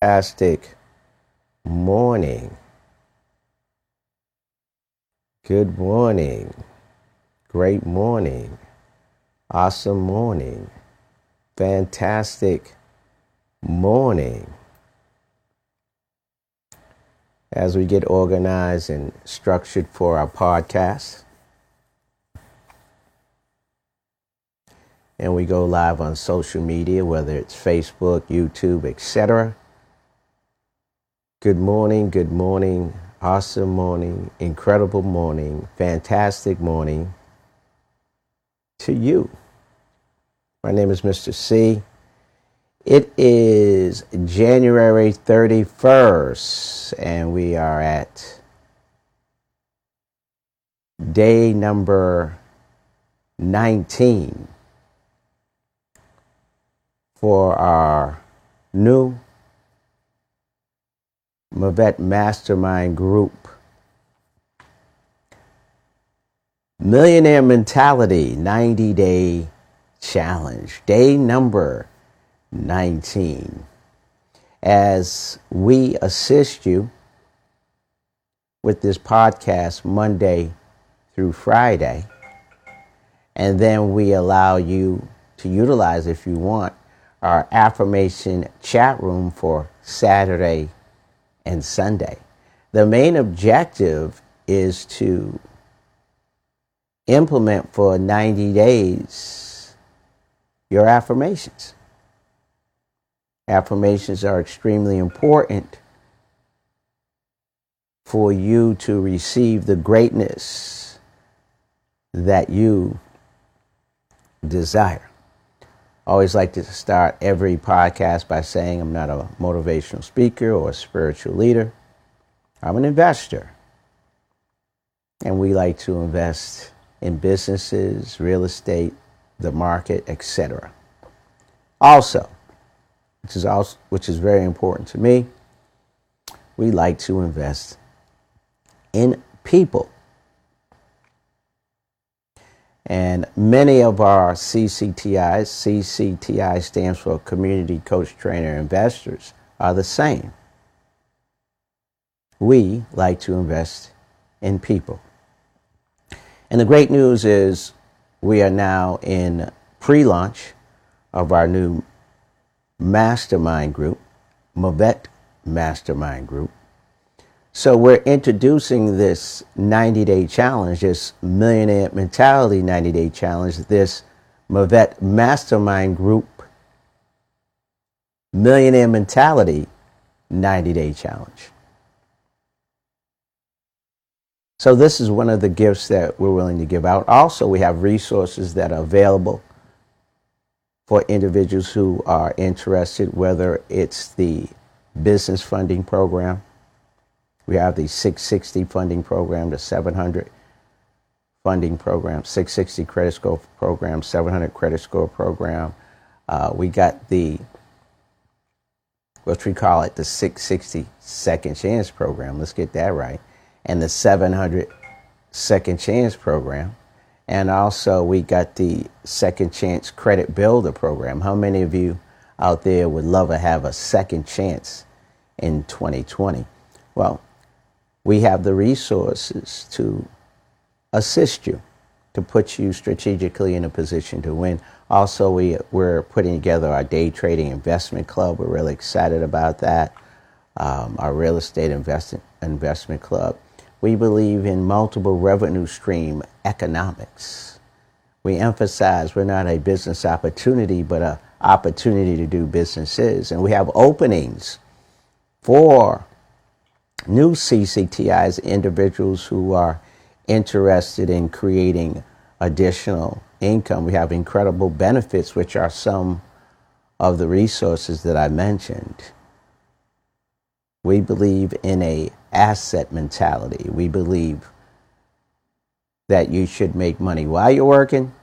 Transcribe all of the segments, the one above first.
Fantastic morning. Good morning. Great morning. Awesome morning. Fantastic morning. As we get organized and structured for our podcast, and we go live on social media, whether it's Facebook, YouTube, etc. Good morning, awesome morning, incredible morning, fantastic morning to you. My name is Mr. C. It is January 31st, and we are at day number 19 for our new MVET Mastermind Group. Millionaire Mentality 90-day challenge. Day number 19. As we assist you with this podcast Monday through Friday, and then we allow you to utilize, if you want, our affirmation chat room for Saturday and Sunday. The main objective is to implement for 90 days your affirmations. Affirmations are extremely important for you to receive the greatness that you desire. I always like to start every podcast by saying I'm not a motivational speaker or a spiritual leader. I'm an investor. And we like to invest in businesses, real estate, the market, etc. Also, which is very important to me, we like to invest in people. And many of our CCTI stands for Community Coach Trainer Investors, are the same. We like to invest in people. And the great news is we are now in pre-launch of our new mastermind group, MVET Mastermind Group. So we're introducing this 90-day challenge, this Millionaire Mentality 90-day challenge, this MVET Mastermind Group Millionaire Mentality 90-day challenge. So this is one of the gifts that we're willing to give out. Also, we have resources that are available for individuals who are interested, whether it's the business funding program. We have the 660 funding program, the 700 funding program, 660 credit score program, 700 credit score program. We got the, what we call it, the 660 second chance program. Let's get that right. And the 700 second chance program. And also we got the second chance credit builder program. How many of you out there would love to have a second chance in 2020? Well, we have the resources to assist you, to put you strategically in a position to win. Also, we're putting together our day trading investment club. We're really excited about that. Our real estate investment club. We believe in multiple revenue stream economics. We emphasize we're not a business opportunity, but an opportunity to do businesses. And we have openings for new CCTIs, individuals who are interested in creating additional income. We have incredible benefits, which are some of the resources that I mentioned. We believe in an asset mentality. We believe that you should make money while you're working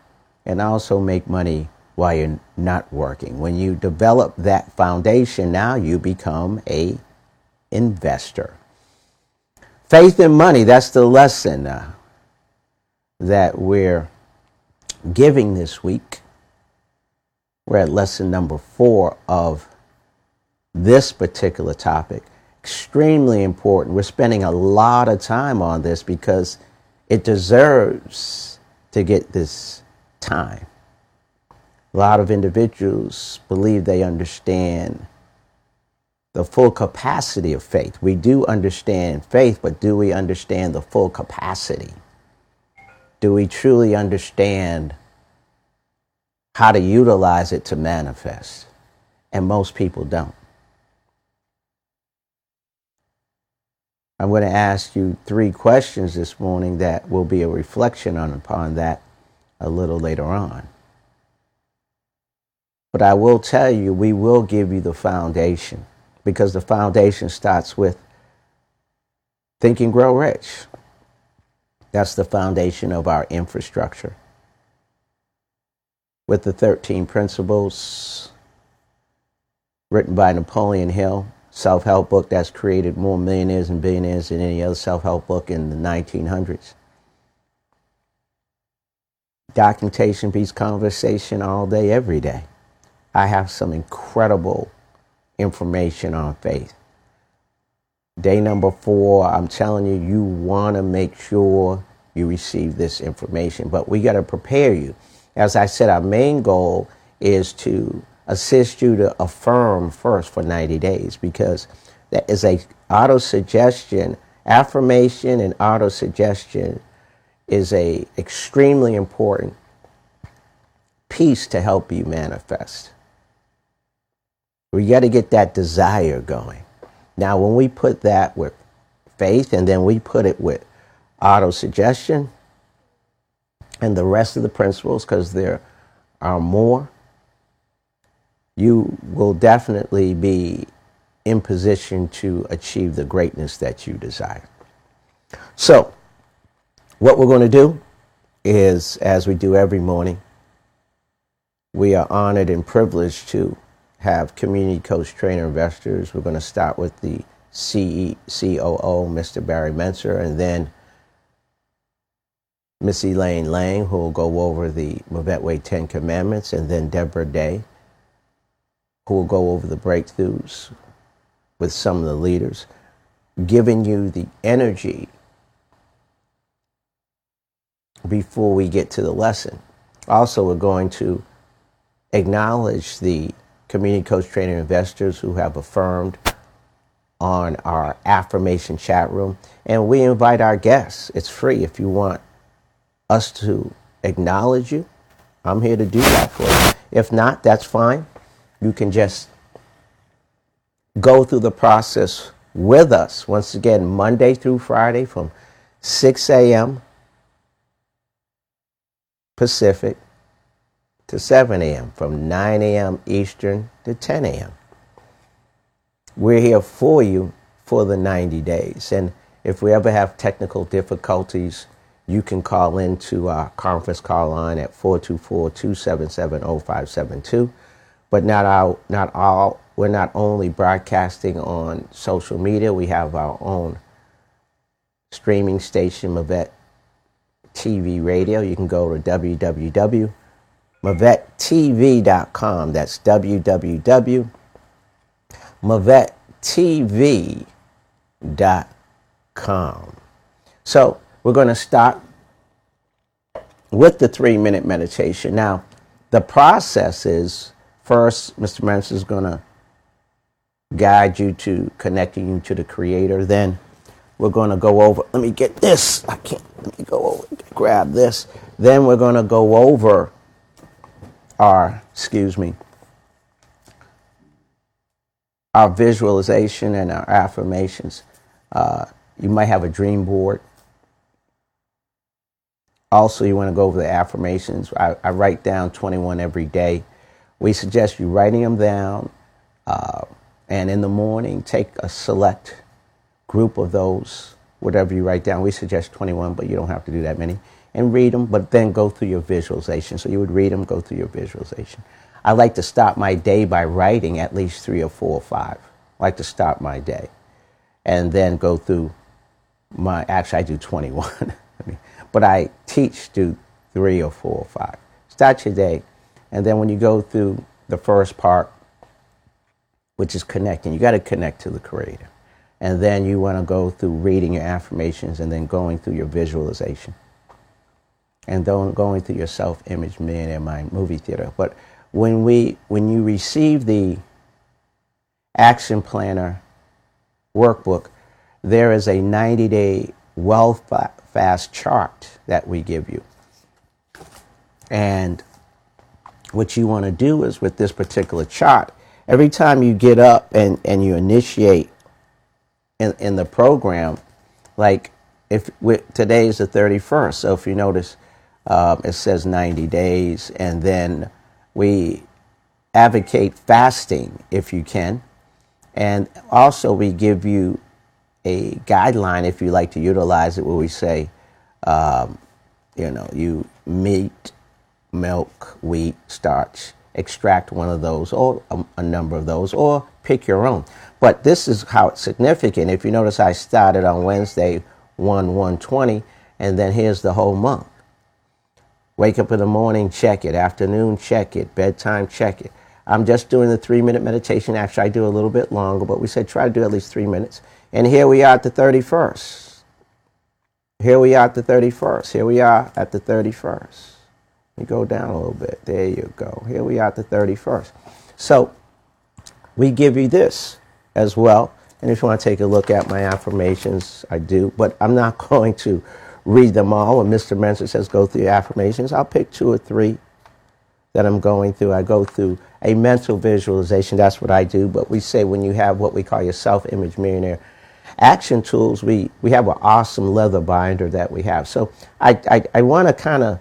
and also make money while you're not working. When you develop that foundation, now you become an investor. Faith in money, that's the lesson that we're giving this week. We're at lesson number 4 of this particular topic. Extremely important. We're spending a lot of time on this because it deserves to get this time. A lot of individuals believe they understand the full capacity of faith. We do understand faith, but do we understand the full capacity? Do we truly understand how to utilize it to manifest? And most people don't. I'm going to ask you 3 questions this morning that will be a reflection upon that a little later on. But I will tell you, we will give you the foundation, because the foundation starts with Think and Grow Rich. That's the foundation of our infrastructure. With the 13 principles written by Napoleon Hill, self-help book that's created more millionaires and billionaires than any other self-help book in the 1900s. Documentation beats conversation all day, every day. I have some incredible information on faith. Day number 4, I'm telling you, you want to make sure you receive this information, but we got to prepare you. As I said, our main goal is to assist you to affirm first for 90 days, because that is a auto-suggestion. Affirmation and auto-suggestion is a extremely important piece to help you manifest. We got to get that desire going. Now, when we put that with faith and then we put it with auto-suggestion and the rest of the principles, because there are more, you will definitely be in position to achieve the greatness that you desire. So, what we're going to do is, as we do every morning, we are honored and privileged to have community coach, trainer, investors. We're going to start with the COO, Mr. Barry Menser, and then Miss Elaine Lang, who will go over the MVET Way 10 Commandments, and then Deborah Day, who will go over the breakthroughs with some of the leaders, giving you the energy before we get to the lesson. Also, we're going to acknowledge the community coach, trainer, investors who have affirmed on our affirmation chat room. And we invite our guests. It's free. If you want us to acknowledge you, I'm here to do that for you. If not, that's fine. You can just go through the process with us. Once again, Monday through Friday from 6 a.m. Pacific to 7 a.m., from 9 a.m. Eastern to 10 a.m. We're here for you for the 90 days. And if we ever have technical difficulties, you can call into our conference call line at 424-277-0572. But we're not only broadcasting on social media, we have our own streaming station, MVET TV Radio. You can go to www.MVETTV.com. That's www.MVETTV.com. So we're going to start with the 3-minute meditation. Now, the process is, first, Mr. Mensa is going to guide you to connecting you to the Creator. Then we're going to go over, let me get this. Let me go over, grab this. Then we're going to go over our visualization and our affirmations. You might have a dream board. Also, you want to go over the affirmations. I write down 21 every day. We suggest you writing them down, and in the morning, take a select group of those, whatever you write down. We suggest 21, but you don't have to do that many. And read them, but then go through your visualization. So you would read them, go through your visualization. I like to start my day by writing at least 3 or 4 or 5. I like to start my day. And then go through actually I do 21. But I do 3 or 4 or 5. Start your day. And then when you go through the first part, which is connecting. You got to connect to the Creator. And then you want to go through reading your affirmations and then going through your visualization. And then going through your self-image millionaire mind movie theater. But when you receive the Action Planner Workbook, there is a 90-day wealth fast chart that we give you. And what you want to do is with this particular chart, every time you get up and you initiate in the program, like if today is the 31st, so if you notice, it says 90 days, and then we advocate fasting if you can. And also we give you a guideline if you like to utilize it, where we say, you meat, milk, wheat, starch, extract one of those or a number of those, or pick your own. But this is how it's significant. If you notice, I started on Wednesday 1/1/20, and then here's the whole month. Wake up in the morning, check it. Afternoon, check it. Bedtime, check it. I'm just doing the 3-minute meditation. Actually, I do a little bit longer, but we said try to do at least 3 minutes. And here we are at the 31st. Here we are at the 31st. Here we are at the 31st. You go down a little bit. There you go. Here we are at the 31st. So we give you this as well. And if you want to take a look at my affirmations, I do. But I'm not going to read them all. When Mr. Mentor says go through your affirmations, I'll pick 2 or 3 that I'm going through. I go through a mental visualization. That's what I do. But we say when you have what we call your self-image millionaire action tools, we have an awesome leather binder that we have. So I want to kind of,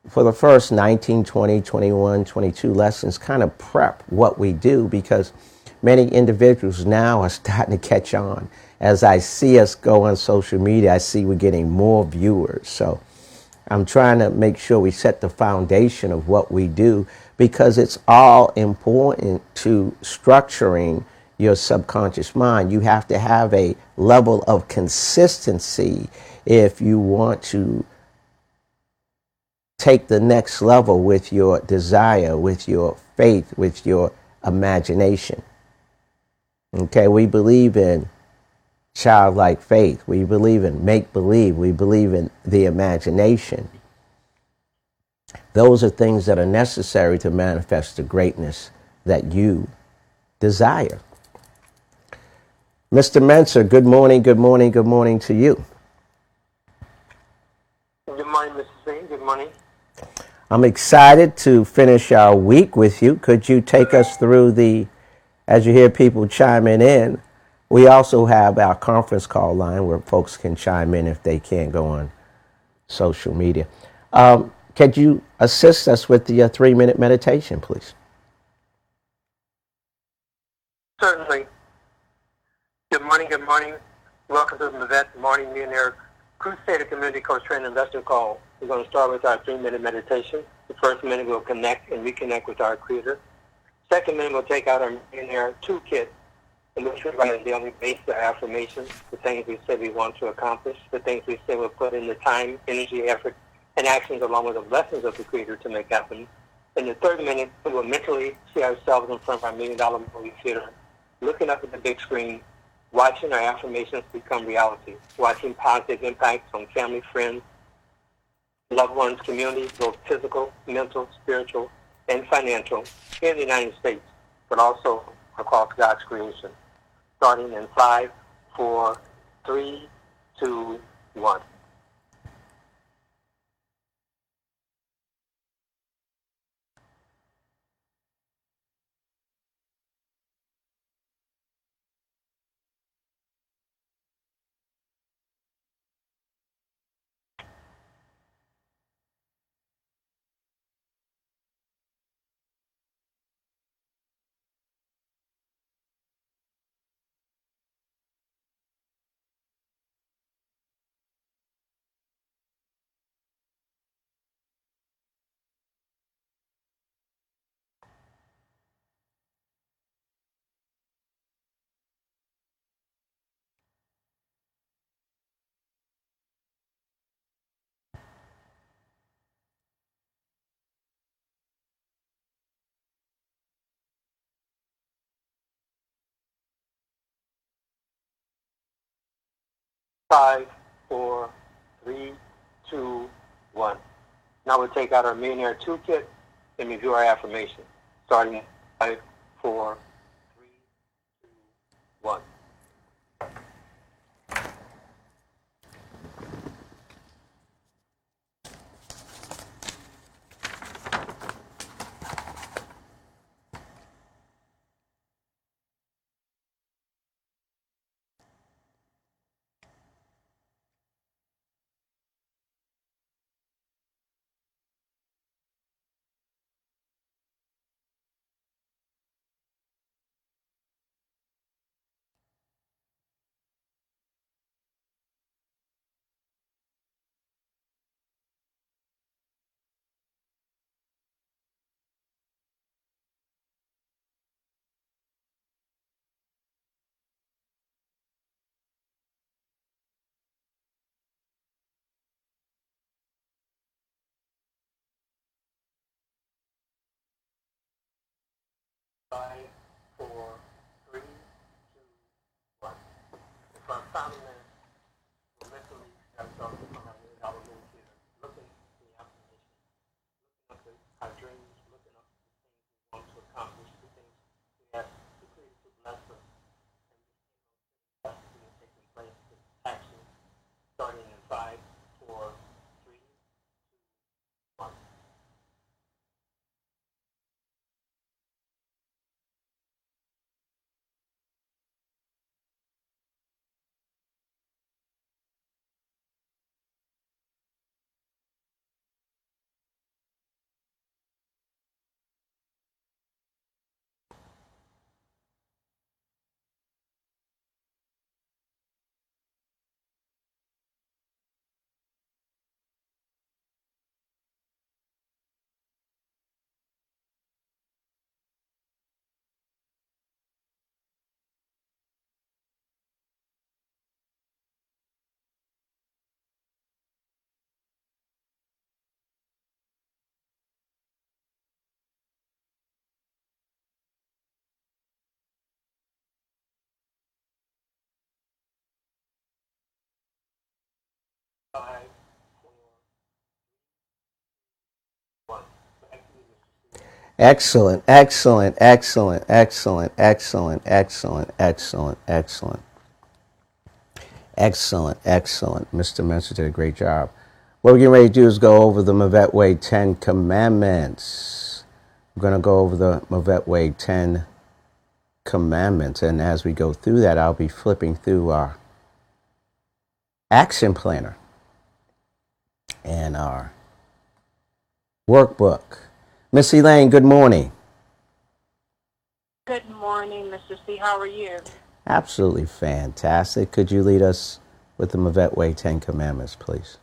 for the first 19, 20, 21, 22 lessons, kind of prep what we do, because many individuals now are starting to catch on. As I see us go on social media, I see we're getting more viewers. So I'm trying to make sure we set the foundation of what we do, because it's all important to structuring your subconscious mind. You have to have a level of consistency if you want to take the next level with your desire, with your faith, with your imagination. Okay, we believe in childlike faith. We believe in make-believe. We believe in the imagination. Those are things that are necessary to manifest the greatness that you desire. Mr. Mentor, good morning, good morning, good morning to you. Good morning, Mr. Singh. Good morning. I'm excited to finish our week with you. Could you take us through as you hear people chiming in, we also have our conference call line where folks can chime in if they can't go on social media. Could you assist us with the 3-minute meditation, please? Certainly. Good morning, good morning. Welcome to the MVET Morning Millionaire Crusader Community Coach Training Investor Call. We're going to start with our 3-minute meditation. The first minute we'll connect and reconnect with our Creator. Second minute we'll take out our Millionaire Toolkit, in which we write on a daily basis the affirmations, the things we say we want to accomplish, the things we say we'll put in the time, energy, effort, and actions along with the blessings of the Creator to make happen. In the third minute, we will mentally see ourselves in front of our $1 million movie theater, looking up at the big screen, watching our affirmations become reality, watching positive impacts on family, friends, loved ones, communities, both physical, mental, spiritual, and financial, in the United States, but also across God's creation. Starting in 5, 4, 3, 2, 1. 5, 4, 3, 2, 1. Now we'll take out our Millionaire Toolkit and review our affirmation. Starting in 5, 4, 3, 2, 1. Five, four, three, two, one. If our family will mentally start talking about our little kid, looking at the affirmation, looking up our dreams, looking up the things we want to accomplish, the things we have to create to bless us, and that's taking place with action starting in 5, 4, 3, 2, 1. 5, 4, 1. Back to you, Mr. C. Excellent, excellent, excellent, excellent, excellent, excellent, excellent, excellent, excellent, excellent. Mr. Mensa did a great job. What we're getting ready to do is go over the MVET Way 10 Commandments. We're going to go over the MVET Way 10 Commandments. And as we go through that, I'll be flipping through our Action Planner and our workbook. Miss Elaine, good morning. Good morning, Mr. C. How are you? Absolutely fantastic. Could you lead us with the MVET Way 10 Commandments, please?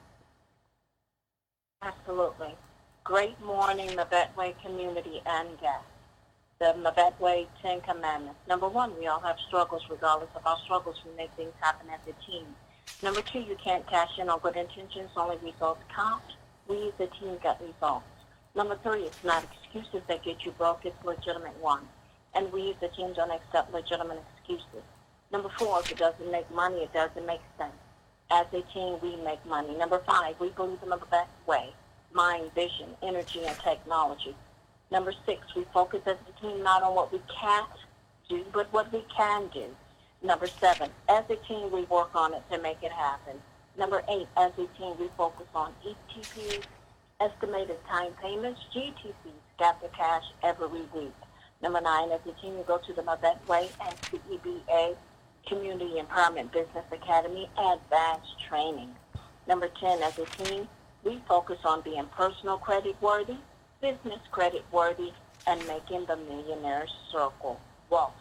Absolutely. Great morning, MVET Way community and guests. The MVET Way 10 Commandments. Number 1, we all have struggles. Regardless of our struggles, we make things happen as a team. Number 2, you can't cash in on good intentions. Only results count. We as a team get results. Number 3, it's not excuses that get you broke. It's legitimate ones. And we as a team don't accept legitimate excuses. Number 4, if it doesn't make money, it doesn't make sense. As a team, we make money. Number 5, we believe in the MVET Way. Mind, vision, energy, and technology. Number 6, we focus as a team not on what we can't do, but what we can do. Number 7, as a team, we work on it to make it happen. Number 8, as a team, we focus on ETPs, estimated time payments, GTCs, gap to cash every week. Number 9, as a team, we go to the MVET Way and CEBA, Community Empowerment Business Academy, Advanced Training. Number 10, as a team, we focus on being personal credit worthy, business credit worthy, and making the millionaire circle. Walt,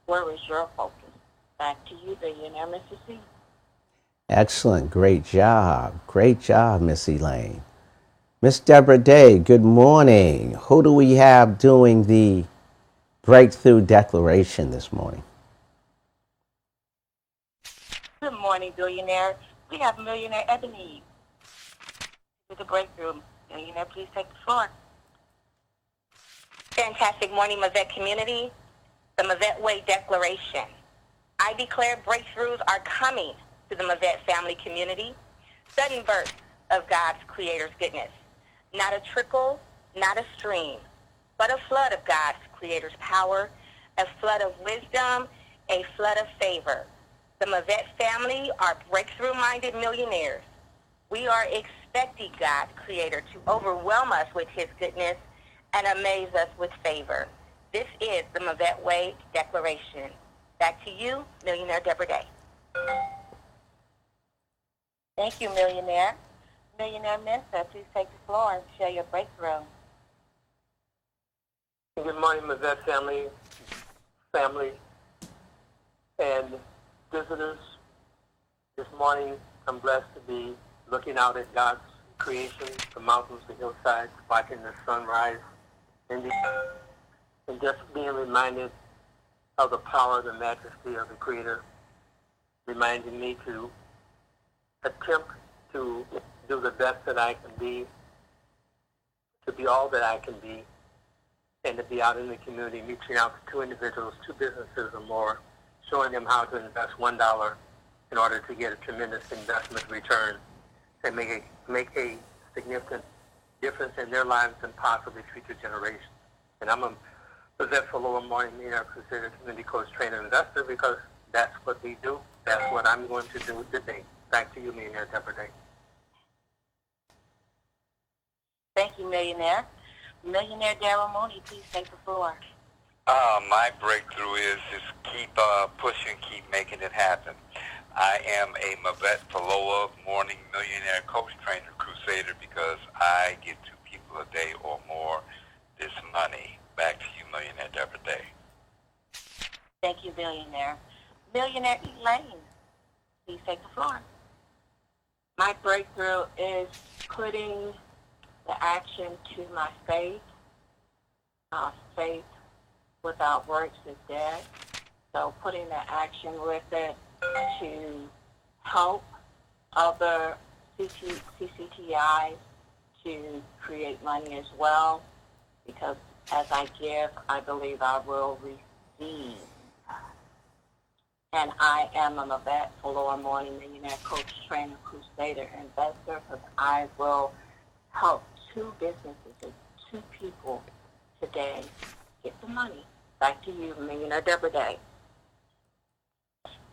where is your focus? Back to you, Billionaire Mr. C. Excellent. Great job. Great job, Miss Elaine. Miss Deborah Day, good morning. Who do we have doing the breakthrough declaration this morning? Good morning, Billionaire. We have Millionaire Ebony with the breakthrough. Billionaire, please take the floor. Fantastic morning, MVET community. The MVET Way Declaration. I declare breakthroughs are coming. to the MVET family community. Sudden bursts of God's Creator's goodness. Not a trickle, not a stream, but a flood of God's Creator's power, a flood of wisdom, a flood of favor. The MVET family are breakthrough-minded millionaires. We are expecting God's Creator to overwhelm us with His goodness and amaze us with favor. This is the MVET Way Declaration. Back to you, Millionaire Deborah Day. Thank you, Millionaire. Millionaire Mentor, please take the floor and share your breakthrough. Good morning, MVET family, and visitors. This morning, I'm blessed to be looking out at God's creation, the mountains, the hillsides, watching the sunrise, and just being reminded of the power, the majesty of the Creator, reminding me to attempt to do the best that I can be, to be all that I can be, and to be out in the community, reaching out to 2 individuals, 2 businesses or more, showing them how to invest $1 in order to get a tremendous investment return and make a significant difference in their lives and possibly future generations. And I'm a MVET for Lower Morning Millionaire Crusader Community Coach Trainer Investor because that's what we do. That's what I'm going to do today. Back to you, Millionaire Deborah Day. Thank you, Millionaire. Millionaire Daryl Mooney, please take the floor. My breakthrough is keep pushing, keep making it happen. I am a MVET for Lower Morning Millionaire Coach Trainer Crusader because I get 2 people a day or more this money. Back to you, Millionaire Deborah Day. Thank you, Millionaire. Millionaire Elaine, please take the floor. My breakthrough is putting the action to my faith. Faith without works is dead. So putting the action with it to help other CCTIs to create money as well, because as I give, I believe I will receive. And I am a MVET for Lower Morning Millionaire Coach Trainer Crusader Investor, because I will help 2 businesses and 2 people today get the money. Back to you, Millionaire Deborah Day.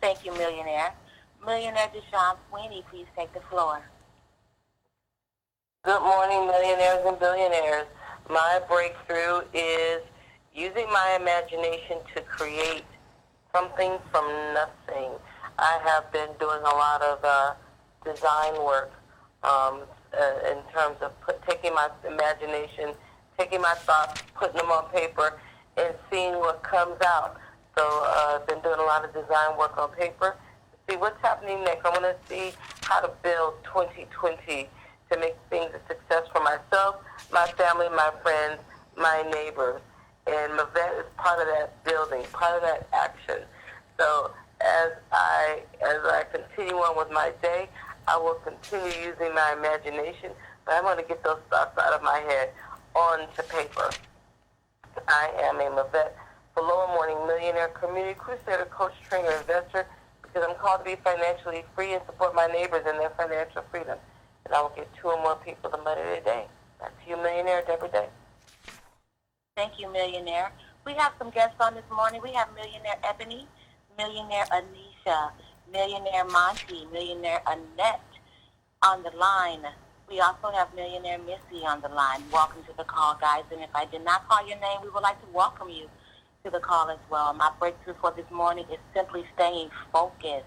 Thank you, Millionaire. Millionaire Deshaun Sweeney, please take the floor. Good morning, millionaires and billionaires. My breakthrough is using my imagination to create something from nothing. I have been doing a lot of design work in terms of taking my imagination, taking my thoughts, putting them on paper, and seeing what comes out. So I've been doing a lot of design work on paper to see what's happening next. I want to see how to build 2020 to make things a success for myself, my family, my friends, my neighbors. And MVET is part of that building, part of that action. So as I continue on with my day, I will continue using my imagination, but I'm going to get those thoughts out of my head onto paper. I am a MVET for Lower Morning Millionaire Community Crusader Coach Trainer Investor because I'm called to be financially free and support my neighbors in their financial freedom. And I will get 2 or more people the money today. Back to you, Millionaire Deborah Day. Thank you, Millionaire. We have some guests on this morning. We have Millionaire Ebony, Millionaire Anisha, Millionaire Monty, Millionaire Annette on the line. We also have Millionaire Missy on the line. Welcome to the call, guys. And if I did not call your name, we would like to welcome you to the call as well. My breakthrough for this morning is simply staying focused.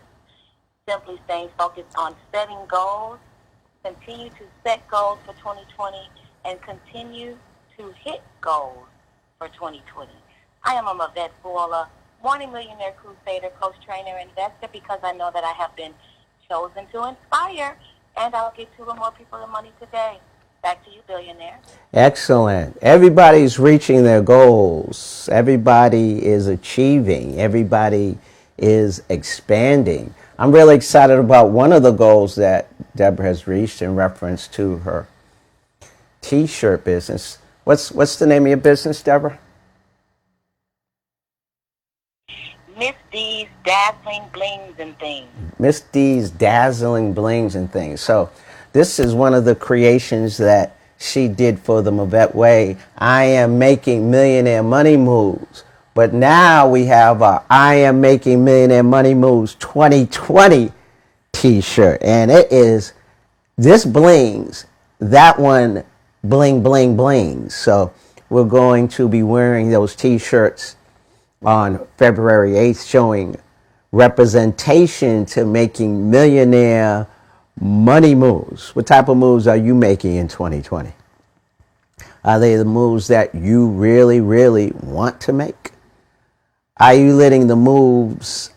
Simply staying focused on setting goals. Continue to set goals for 2020 and continue to hit goals for 2020. I am a MVET for Morning Millionaire Crusader, Coach Trainer, Investor because I know that I have been chosen to inspire, and I'll get 2 or more people the money today. Back to you, Billionaire. Excellent. Everybody's reaching their goals. Everybody is achieving. Everybody is expanding. I'm really excited about one of the goals that Deborah has reached in reference to her T-shirt business. What's the name of your business, Deborah? Miss D's dazzling blings and things. Miss D's dazzling blings and things. So this is one of the creations that she did for the MVET Way. I am making millionaire money moves. But now we have a I am making millionaire money moves 2020 t-shirt. And it is, this blings, that one bling, bling, blings. So we're going to be wearing those t-shirts on February 8th, showing representation to making millionaire money moves. What type of moves are you making in 2020? Are they the moves that you really, really want to make? Are you letting the moves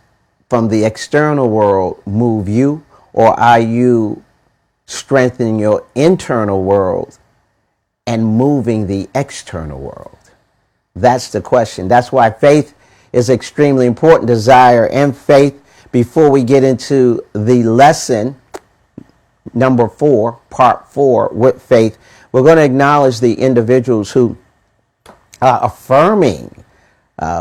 from the external world move you, or are you strengthening your internal world and moving the external world? That's the question. That's why faith is extremely important. Desire and faith. Before we get into the lesson, number 4, part 4, with faith, we're going to acknowledge the individuals who are affirming.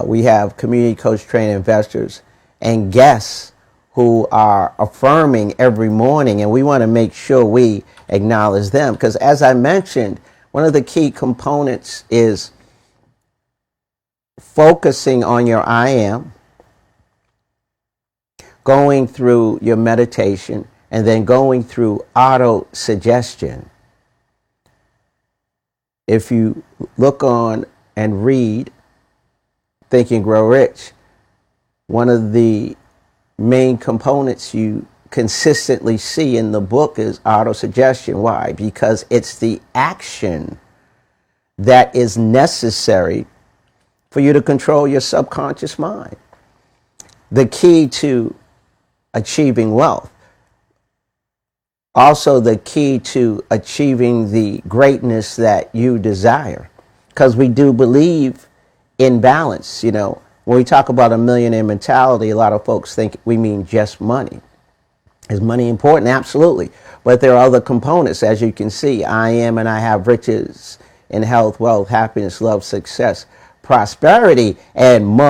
We have community coach, trainer, investors, and guests who are affirming every morning, and we want to make sure we acknowledge them. Because as I mentioned, one of the key components is focusing on your I am, going through your meditation, and then going through auto suggestion. If you look on and read Think and Grow Rich, one of the main components you consistently see in the book is auto suggestion. Why? Because it's the action that is necessary for you to control your subconscious mind. The key to achieving wealth. Also the key to achieving the greatness that you desire. Because we do believe in balance. You know, when we talk about a millionaire mentality, a lot of folks think we mean just money. Is money important? Absolutely. But there are other components, as you can see. I am and I have riches in health, wealth, happiness, love, success, prosperity, and money.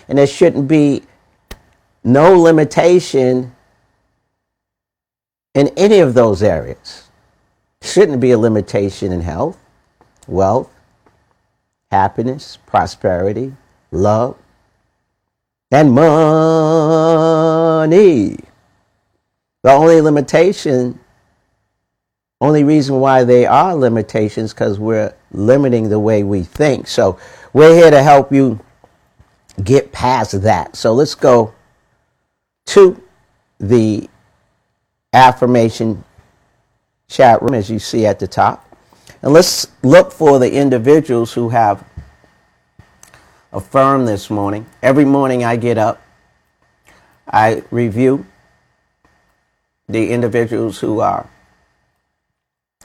And there shouldn't be no limitation in any of those areas. Shouldn't be a limitation in health, wealth, happiness, prosperity, love, and money. The only limitation, only reason why they are limitations, because we're limiting the way we think. So we're here to help you get past that. So let's go to the affirmation chat room, as you see at the top. And let's look for the individuals who have affirmed this morning. Every morning I get up, I review the individuals who have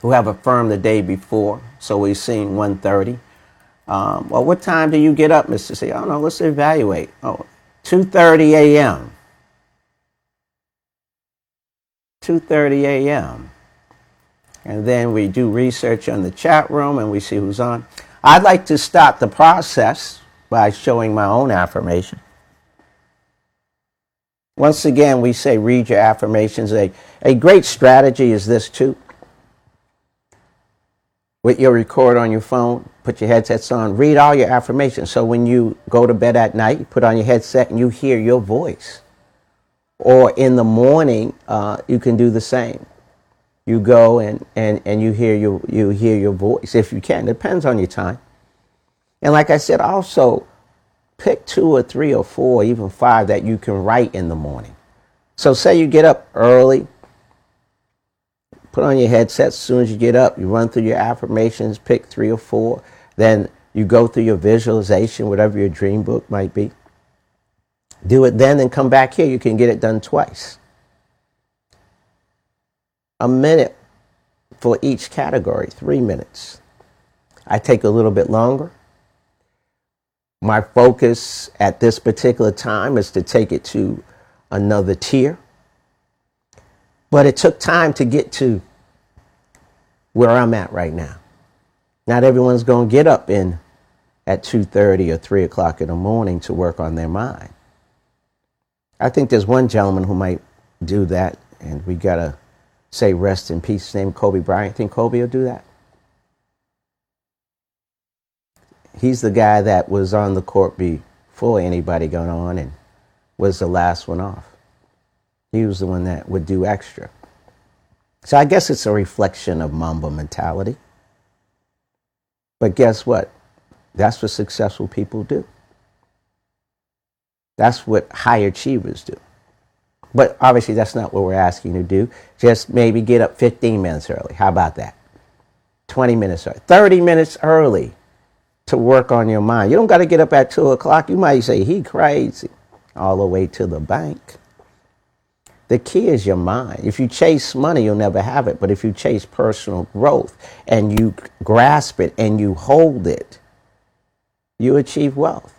affirmed the day before. So we've seen 1:30. Well, what time do you get up, Mr. C? I don't know. Let's evaluate. 2:30 a.m. 2:30 a.m. And then we do research on the chat room and we see who's on. I'd like to start the process by showing my own affirmation. Once again, we say read your affirmations. A great strategy is this too. With your record on your phone, put your headsets on, read all your affirmations. So when you go to bed at night, you put on your headset and you hear your voice. Or in the morning, you can do the same. You go and you hear your voice if you can. Depends on your time. And like I said, also pick 2 or 3 or 4, even 5 that you can write in the morning. So say you get up early, put on your headset. As soon as you get up, you run through your affirmations, pick 3 or 4. Then you go through your visualization, whatever your dream book might be. Do it then and come back here. You can get it done twice. A minute for each category, 3 minutes. I take a little bit longer. My focus at this particular time is to take it to another tier. But it took time to get to where I'm at right now. Not everyone's going to get up in at 2:30 or 3 o'clock in the morning to work on their mind. I think there's one gentleman who might do that, and we got to say rest in peace. His name Kobe Bryant. Think Kobe will do that? He's the guy that was on the court before anybody got on and was the last one off. He was the one that would do extra. So I guess it's a reflection of Mamba mentality. But guess what? That's what successful people do. That's what high achievers do. But obviously that's not what we're asking you to do. Just maybe get up 15 minutes early. How about that? 20 minutes early. 30 minutes early to work on your mind. You don't got to get up at 2 o'clock. You might say, he crazy. All the way to the bank. The key is your mind. If you chase money, you'll never have it. But if you chase personal growth and you grasp it and you hold it, you achieve wealth.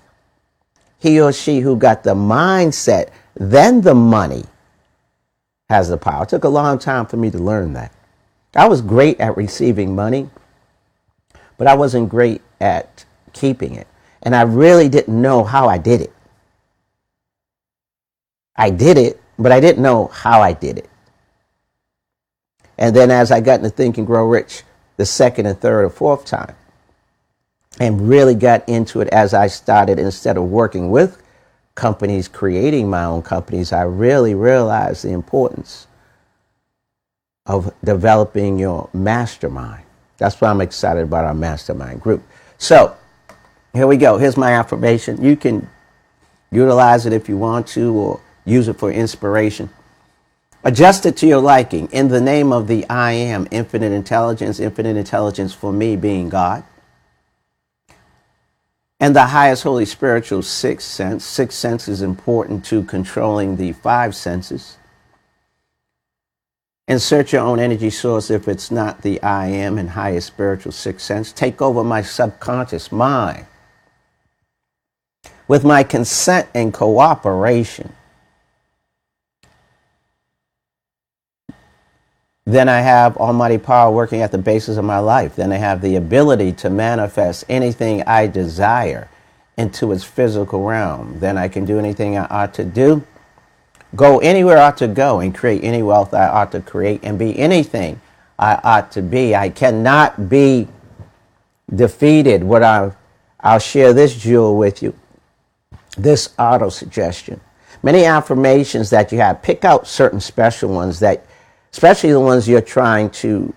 He or she who got the mindset, then the money has the power. It took a long time for me to learn that. I was great at receiving money, but I wasn't great at keeping it. And I really didn't know how I did it. I did it, but I didn't know how I did it. And then as I got into Think and Grow Rich the second and third or fourth time, and really got into it as I started, instead of working with companies, creating my own companies, I really realized the importance of developing your mastermind. That's why I'm excited about our mastermind group. So here we go. Here's my affirmation. You can utilize it if you want to, or use it for inspiration. Adjust it to your liking. In the name of the I Am, infinite intelligence for me being God. And the highest holy spiritual sixth sense. Sixth sense is important to controlling the five senses. Insert your own energy source if it's not the I Am and highest spiritual sixth sense. Take over my subconscious mind. With my consent and cooperation, then I have almighty power working at the basis of my life. Then I have the ability to manifest anything I desire into its physical realm. Then I can do anything I ought to do, go anywhere I ought to go, and create any wealth I ought to create, and be anything I ought to be. I cannot be defeated. I'll share this jewel with you, this auto-suggestion. Many affirmations that you have, pick out certain special ones that, especially the ones you're trying to,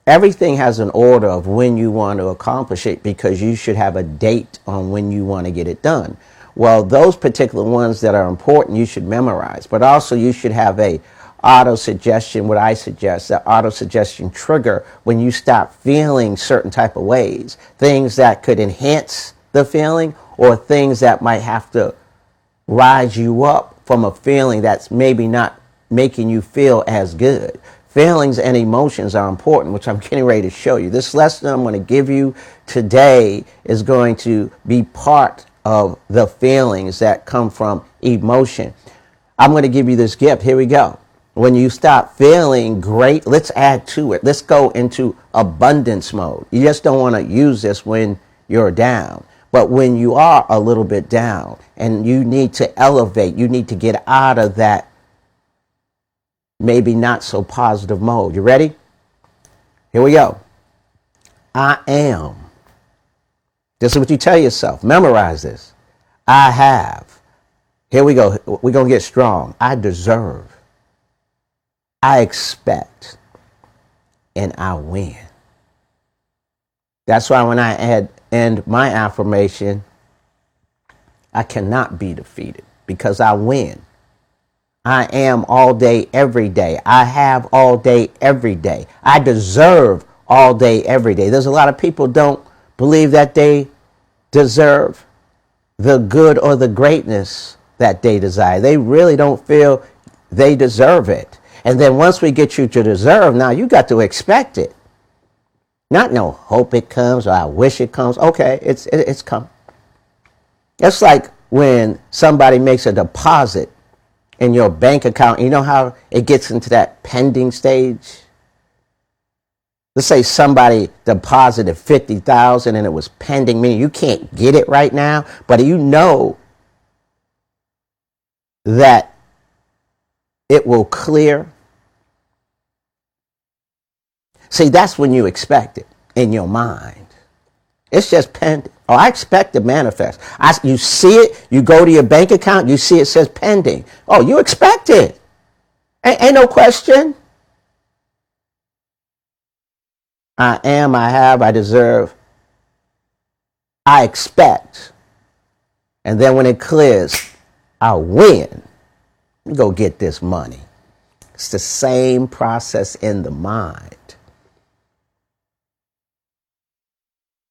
everything has an order of when you want to accomplish it, because you should have a date on when you want to get it done. Well, those particular ones that are important, you should memorize, but also you should have a auto-suggestion, what I suggest, that auto-suggestion trigger when you stop feeling certain type of ways, things that could enhance the feeling, or things that might have to rise you up from a feeling that's maybe not making you feel as good. Feelings and emotions are important, which I'm getting ready to show you. This lesson I'm going to give you today is going to be part of the feelings that come from emotion. I'm going to give you this gift. Here we go. When you stop feeling great, let's add to it. Let's go into abundance mode. You just don't want to use this when you're down. But when you are a little bit down and you need to elevate, you need to get out of that maybe not so positive mode. You ready? Here we go. I am. This is what you tell yourself. Memorize this. I have. Here we go. We're going to get strong. I deserve. I expect. And I win. That's why when I end my affirmation, I cannot be defeated, because I win. I am all day, every day. I have all day, every day. I deserve all day, every day. There's a lot of people don't believe that they deserve the good or the greatness that they desire. They really don't feel they deserve it. And then once we get you to deserve, now you got to expect it. Not no hope it comes or I wish it comes. Okay, it's come. It's like when somebody makes a deposit in your bank account, you know how it gets into that pending stage? Let's say somebody deposited $50,000 and it was pending, meaning you can't get it right now, but you know that it will clear. See, that's when you expect it in your mind. It's just pending. Oh, I expect to manifest. You see it, you go to your bank account, you see it says pending. Oh, you expect it. Ain't no question. I am, I have, I deserve, I expect. And then when it clears, I'll win. Go get this money. It's the same process in the mind.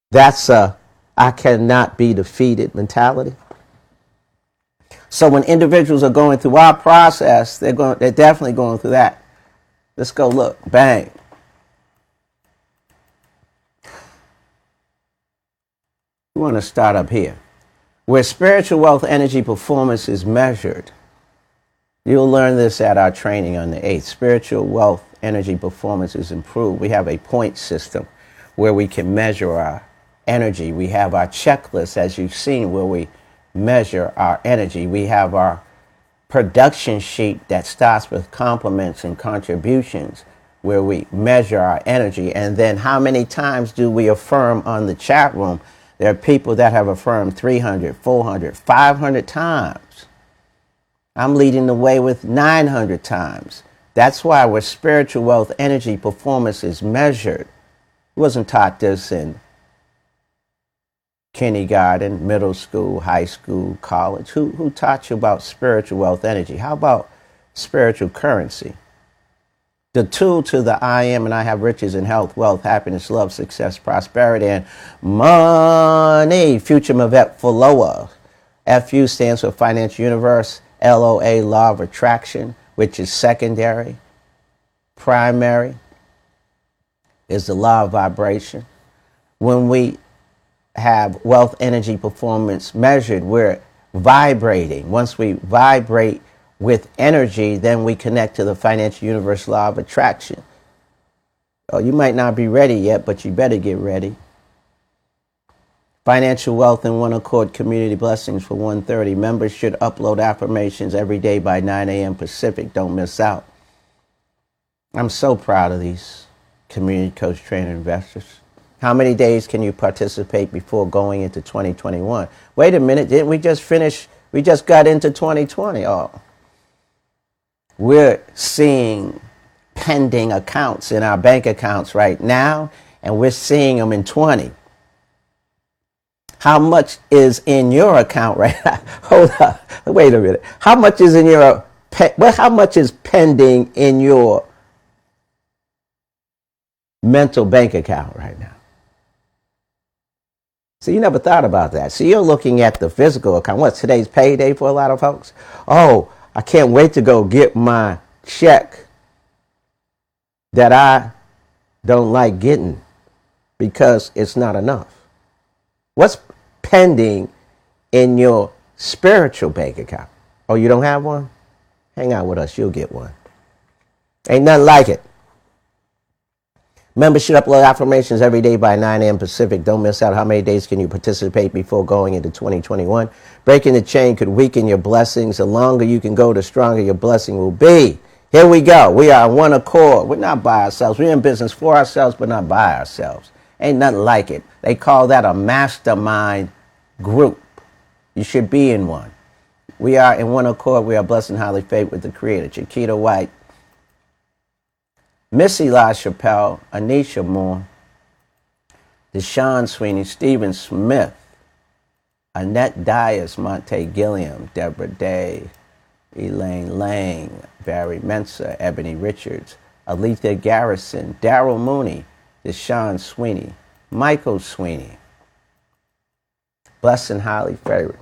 That's a I cannot be defeated mentality. So when individuals are going through our process, they're definitely going through that. Let's go look. Bang. We want to start up here. Where spiritual wealth energy performance is measured. You'll learn this at our training on the 8th. Spiritual wealth energy performance is improved. We have a point system where we can measure our energy. We have our checklist, as you've seen, where we measure our energy. We have our production sheet that starts with compliments and contributions, where we measure our energy. And then how many times do we affirm on the chat room? There are people that have affirmed 300, 400, 500 times. I'm leading the way with 900 times. That's why where spiritual wealth energy performance is measured. Wasn't taught this in kindergarten, middle school, high school, college. Who taught you about spiritual wealth energy? How about spiritual currency? The tool to the I am and I have riches and health, wealth, happiness, love, success, prosperity, and money. Future MVET follower. FU stands for Financial Universe. LOA, Law of Attraction, which is secondary. Primary is the law of vibration. When we have wealth energy performance measured, we're vibrating. Once we vibrate with energy, then we connect to the financial universe law of attraction. Oh, you might not be ready yet, but you better get ready. Financial wealth and one accord community blessings for 1:30. Members should upload affirmations every day by 9 a.m. Pacific. Don't miss out. I'm so proud of these community coach trainer investors. How many days can you participate before going into 2021? Wait a minute, didn't we just finish? We just got into 2020. Oh, we're seeing pending accounts in our bank accounts right now, and we're seeing them in 20. How much is in your account right now? Hold on, wait a minute. How much is in your? How much is pending in your mental bank account right now? So you never thought about that. So you're looking at the physical account. What's today's payday for a lot of folks? Oh, I can't wait to go get my check that I don't like getting because it's not enough. What's pending in your spiritual bank account? Oh, you don't have one? Hang out with us. You'll get one. Ain't nothing like it. Members should upload affirmations every day by 9 a.m. Pacific. Don't miss out. How many days can you participate before going into 2021? Breaking the chain could weaken your blessings. The longer you can go, the stronger your blessing will be. Here we go. We are one accord. We're not by ourselves. We're in business for ourselves, but not by ourselves. Ain't nothing like it. They call that a mastermind group. You should be in one. We are in one accord. We are blessed and highly favored with the Creator. Chiquita White, Missy LaChapelle, Anisha Moore, Deshaun Sweeney, Stephen Smith, Annette Dias, Monte Gilliam, Deborah Day, Elaine Lang, Barry Mensa, Ebony Richards, Alethea Garrison, Daryl Mooney, Deshaun Sweeney, Michael Sweeney. Blessed and highly favored.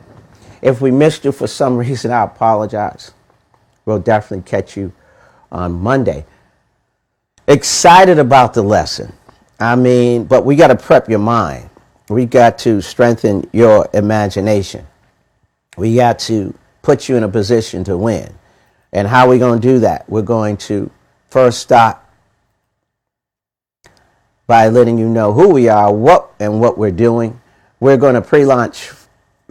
If we missed you for some reason, I apologize. We'll definitely catch you on Monday. Excited about the lesson. But we got to prep your mind. We got to strengthen your imagination. We got to put you in a position to win. And how are we going to do that? We're going to first start. by letting you know who we are, what we're doing. We're going to pre-launch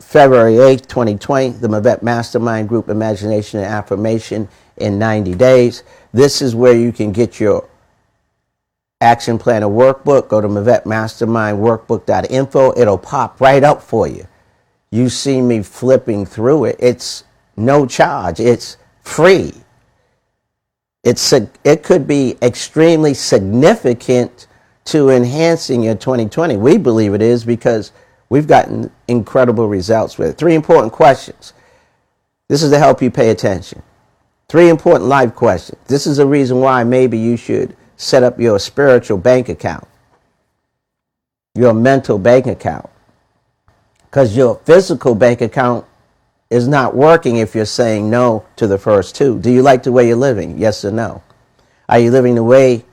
February 8th, 2020, the MVET Mastermind Group Imagination and Affirmation in 90 days. This is where you can get your Action Planner Workbook. Go to MVETMastermindWorkbook.info. It'll pop right up for you. You see me flipping through it. It's no charge. It's free. It could be extremely significant to enhancing your 2020. We believe it is because we've gotten incredible results with it. 3 important questions. This is to help you pay attention. 3 important life questions. This is a reason why maybe you should set up your spiritual bank account, your mental bank account, because your physical bank account is not working if you're saying no to the first 2. Do you like the way you're living? Yes or no? Are you living the way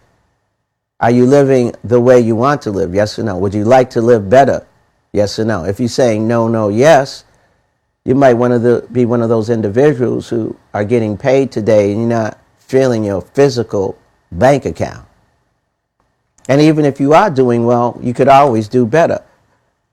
you want to live? Yes or no? Would you like to live better? Yes or no? If you're saying no, no, yes, you might want to be one of those individuals who are getting paid today and you're not feeling your physical bank account. And even if you are doing well, you could always do better.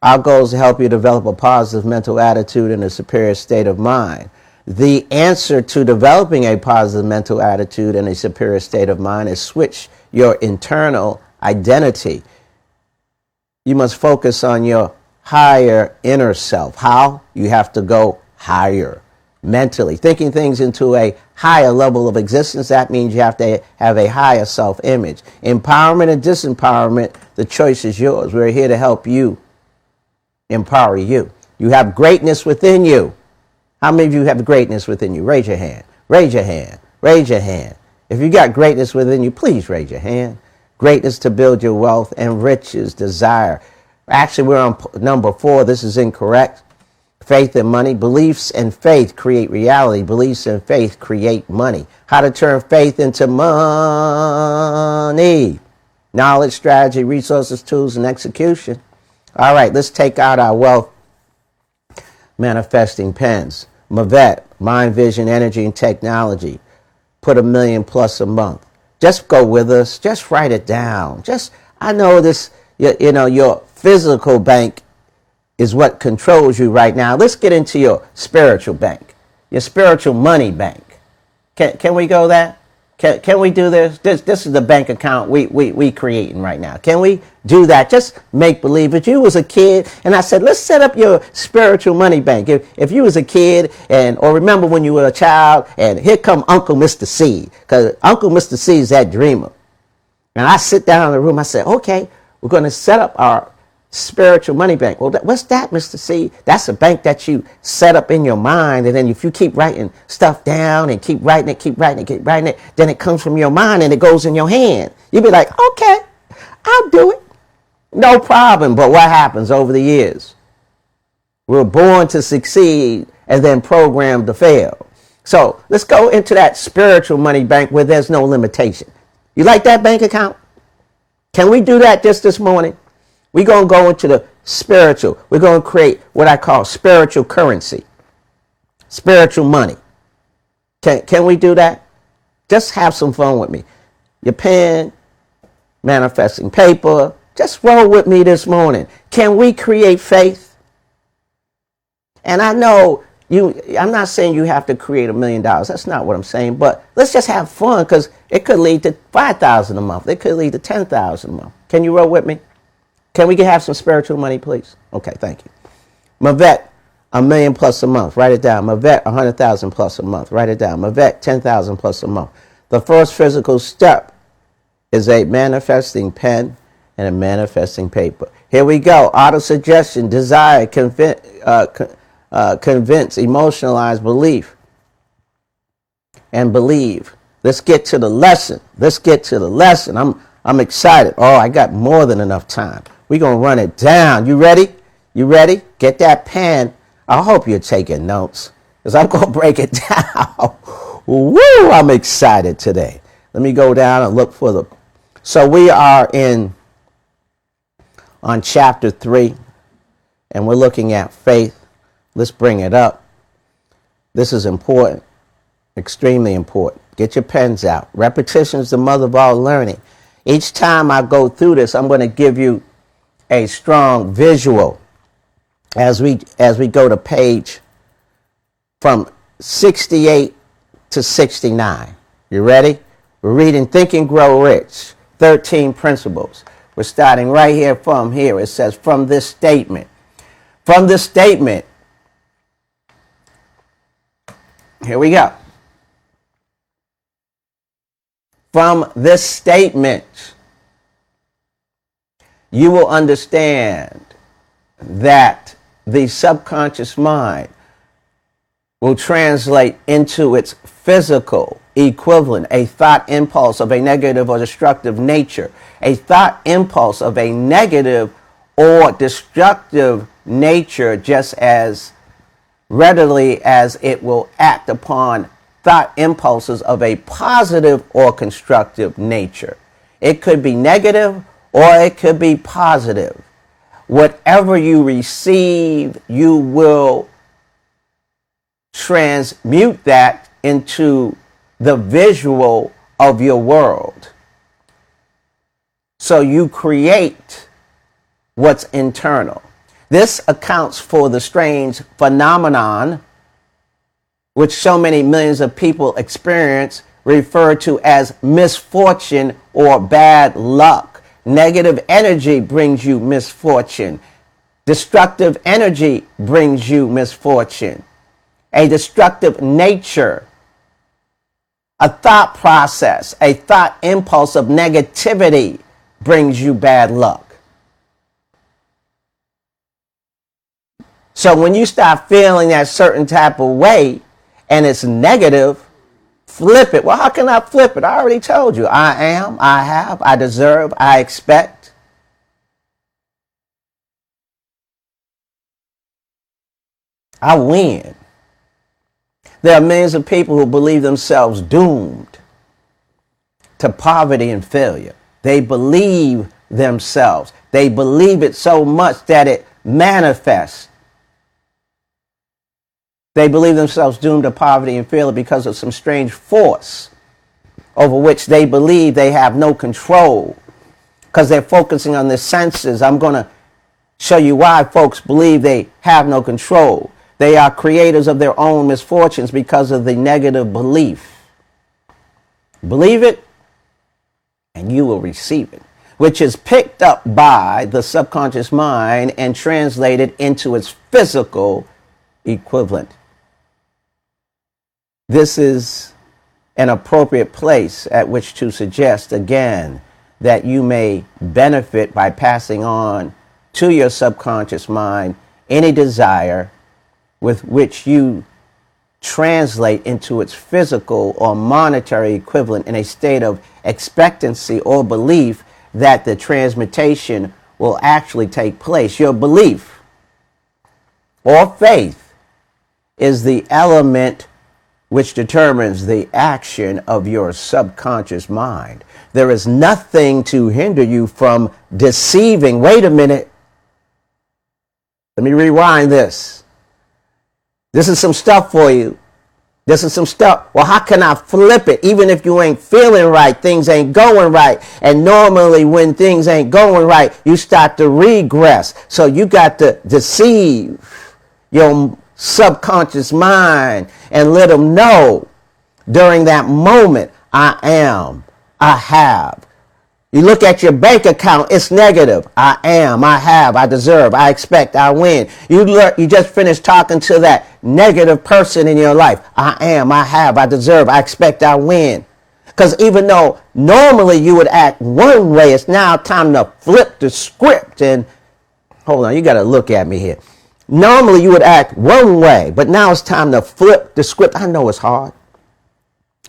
Our goal is to help you develop a positive mental attitude and a superior state of mind. The answer to developing a positive mental attitude and a superior state of mind is switch your internal identity. You must focus on your higher inner self. How? You have to go higher mentally. Thinking things into a higher level of existence, that means you have to have a higher self-image. Empowerment and disempowerment, the choice is yours. We're here to help you empower you. You have greatness within you. How many of you have greatness within you? Raise your hand. Raise your hand. Raise your hand. If you got greatness within you, please raise your hand. Greatness to build your wealth and riches, desire. Actually, we're on number 4. This is incorrect. Faith and money. Beliefs and faith create reality. Beliefs and faith create money. How to turn faith into money. Knowledge, strategy, resources, tools, and execution. All right, let's take out our wealth manifesting pens. MVET, Mind, Vision, Energy, and Technology. Put $1 million plus a month. Just go with us. Just write it down. I know this, your physical bank is what controls you right now. Let's get into your spiritual bank, your spiritual money bank. Can we go there? Can we do this? This is the bank account we creating right now. Can we do that? Just make believe. If you was a kid and I said, let's set up your spiritual money bank. If you was a kid or remember when you were a child and here come Uncle Mr. C, because Uncle Mr. C is that dreamer. And I sit down in the room, I say, okay, we're going to set up our spiritual money bank. Well, what's that, Mr. C? That's a bank that you set up in your mind, and then if you keep writing stuff down and keep writing it, then it comes from your mind and it goes in your hand. You'll be like, okay, I'll do it. No problem. But what happens over the years? We're born to succeed and then programmed to fail. So let's go into that spiritual money bank where there's no limitation. You like that bank account? Can we do that just this morning? We're going to go into the spiritual. We're going to create what I call spiritual currency, spiritual money. Can we do that? Just have some fun with me. Your pen, manifesting paper. Just roll with me this morning. Can we create faith? And I know I'm not saying you have to create $1 million. That's not what I'm saying. But let's just have fun because it could lead to $5,000 a month. It could lead to $10,000 a month. Can you roll with me? Can we have some spiritual money, please? Okay, thank you. MVET, $1 million plus a month. Write it down. MVET, 100,000 plus a month. Write it down. MVET, 10,000 plus a month. The first physical step is a manifesting pen and a manifesting paper. Here we go. Auto-suggestion, desire, convince, emotionalize, belief, and believe. Let's get to the lesson. I'm excited. Oh, I got more than enough time. We're going to run it down. You ready? You ready? Get that pen. I hope you're taking notes because I'm going to break it down. Woo, I'm excited today. Let me go down and look for So we are on chapter 3, and we're looking at faith. Let's bring it up. This is important, extremely important. Get your pens out. Repetition is the mother of all learning. Each time I go through this, I'm going to give you a strong visual as we go to page from 68 to 69. You ready? We're reading Think and Grow Rich, 13 Principles. We're starting right here from here. It says, from this statement. From this statement, here we go. From this statement, you will understand that the subconscious mind will translate into its physical equivalent, a thought impulse of a negative or destructive nature, a thought impulse of a negative or destructive nature, just as readily as it will act upon thought impulses of a positive or constructive nature. It could be negative or it could be positive. Whatever you receive, you will transmute that into the visual of your world. So you create what's internal. This accounts for the strange phenomenon which so many millions of people experience, referred to as misfortune or bad luck. Negative energy brings you misfortune. Destructive energy brings you misfortune. A destructive nature, a thought process, a thought impulse of negativity brings you bad luck. So when you start feeling that certain type of way and it's negative, flip it. Well, how can I flip it? I already told you. I am, I have, I deserve, I expect. I win. There are millions of people who believe themselves doomed to poverty and failure. They believe themselves. They believe it so much that it manifests. They believe themselves doomed to poverty and failure because of some strange force over which they believe they have no control, because they're focusing on the senses. I'm going to show you why folks believe they have no control. They are creators of their own misfortunes because of the negative belief. Believe it, and you will receive it, which is picked up by the subconscious mind and translated into its physical equivalent. This is an appropriate place at which to suggest again that you may benefit by passing on to your subconscious mind any desire with which you translate into its physical or monetary equivalent in a state of expectancy or belief that the transmutation will actually take place. Your belief or faith is the element which determines the action of your subconscious mind. There is nothing to hinder you from deceiving. Wait a minute. Let me rewind this. This is some stuff for you. This is some stuff. Well, how can I flip it? Even if you ain't feeling right, things ain't going right. And normally when things ain't going right, you start to regress. So you got to deceive your subconscious mind and let them know during that moment, I am, I have. You look at your bank account, it's negative. I am, I have, I deserve, I expect, I win. You just finished talking to that negative person in your life. I am, I have, I deserve, I expect, I win. Because even though normally you would act one way, it's now time to flip the script. And hold on, you got to look at me here. Normally you would act one way, but now it's time to flip the script. I know it's hard.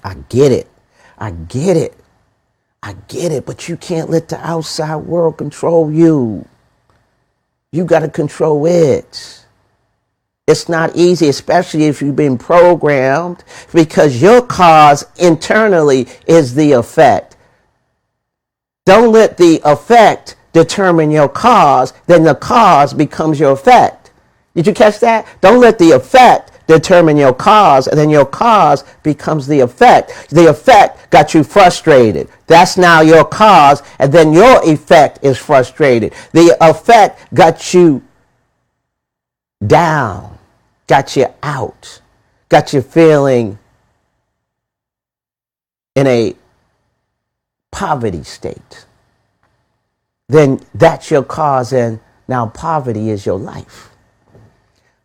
I get it. I get it. I get it, but you can't let the outside world control you. You got to control it. It's not easy, especially if you've been programmed, because your cause internally is the effect. Don't let the effect determine your cause, then the cause becomes your effect. Did you catch that? Don't let the effect determine your cause, and then your cause becomes the effect. The effect got you frustrated. That's now your cause, and then your effect is frustrated. The effect got you down, got you out, got you feeling in a poverty state. Then that's your cause, and now poverty is your life.